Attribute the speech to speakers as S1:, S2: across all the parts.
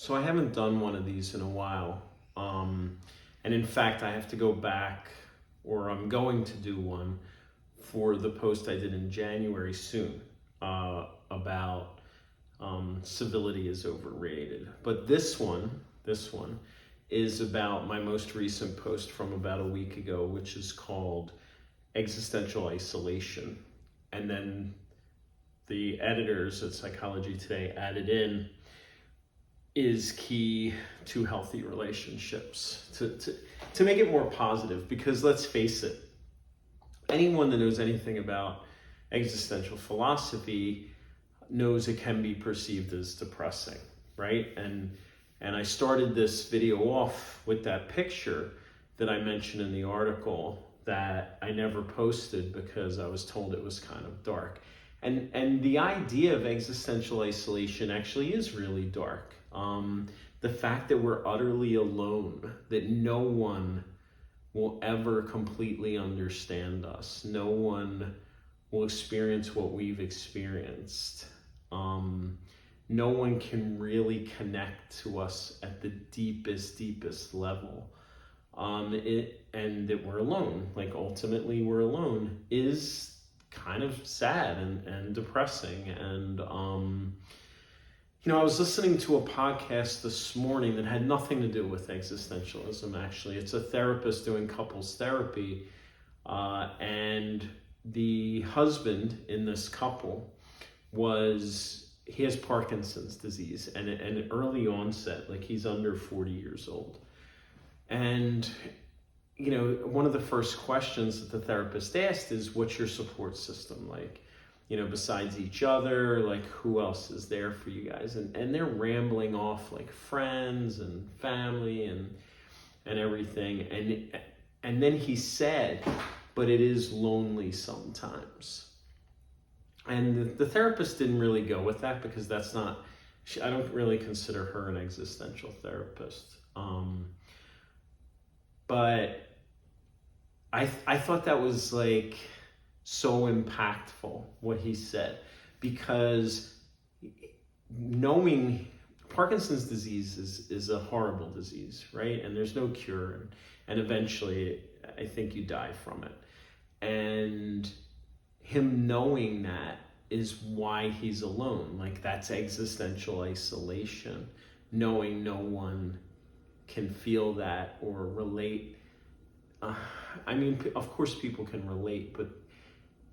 S1: So I haven't done one of these in a while. And in fact, I have to go back, or I'm going to do one for the post I did in January soon about civility is overrated. But this one is about my most recent post from about a week ago, which is called Existential Isolation. And then the editors at Psychology Today added in, is key to healthy relationships, to make it more positive. Because let's face it, anyone that knows anything about existential philosophy knows it can be perceived as depressing, right? And I started this video off with that picture that I mentioned in the article that I never posted because I was told it was kind of dark. And the idea of existential isolation actually is really dark. The fact that we're utterly alone, that no one will ever completely understand us. No one will experience what we've experienced. No one can really connect to us at the deepest level. And that we're alone, like ultimately we're alone, is kind of sad and depressing. And I was listening to a podcast this morning that had nothing to do with existentialism, actually. It's a therapist doing couples therapy, and the husband in this couple he has Parkinson's disease, and an early onset, like he's under 40 years old. And one of the first questions that the therapist asked is, what's your support system like? Besides each other, like who else is there for you guys? And they're rambling off like friends and family and everything. And then he said, but it is lonely sometimes. And the therapist didn't really go with that because I don't really consider her an existential therapist. But I thought that was like so impactful what he said, because knowing Parkinson's disease is a horrible disease, right? And there's no cure, and eventually I think you die from it. And him knowing that is why he's alone. Like, that's existential isolation, knowing no one can feel that or relate. Of course people can relate, but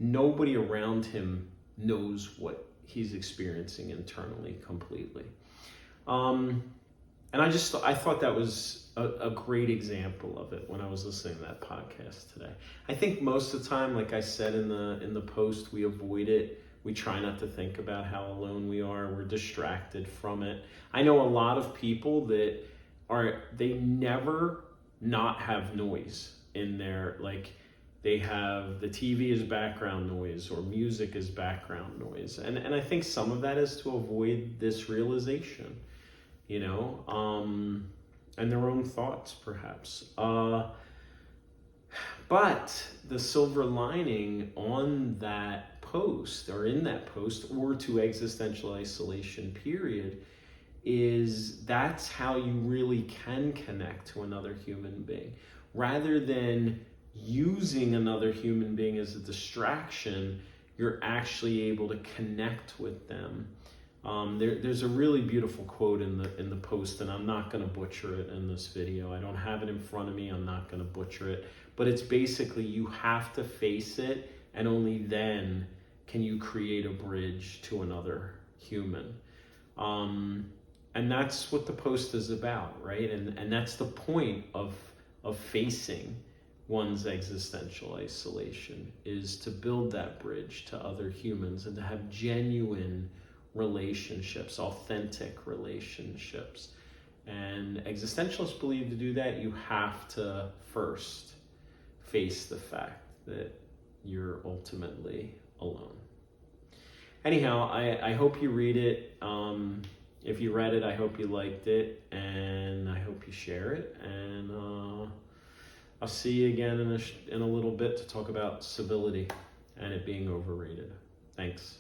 S1: nobody around him knows what he's experiencing internally completely. And I thought that was a great example of it when I was listening to that podcast today. I think most of the time, like I said in the post, we avoid it. We try not to think about how alone we are. We're distracted from it. I know a lot of people that they never not have noise in their, like, they have the TV as background noise or music as background noise. And I think some of that is to avoid this realization, and their own thoughts perhaps. But the silver lining on that post, or in that post, or to existential isolation period, is that's how you really can connect to another human being. Rather than using another human being as a distraction, you're actually able to connect with them. There's a really beautiful quote in the post, and I'm not going to butcher it in this video. I don't have it in front of me. I'm not going to butcher it. But it's basically, you have to face it, and only then can you create a bridge to another human. And that's what the post is about, right? And that's the point of facing one's existential isolation, is to build that bridge to other humans and to have genuine relationships, authentic relationships. And existentialists believe to do that, you have to first face the fact that you're ultimately alone. Anyhow, I hope you read it. If you read it, I hope you liked it, and I hope you share it. And I'll see you again in a little bit to talk about civility and it being overrated. Thanks.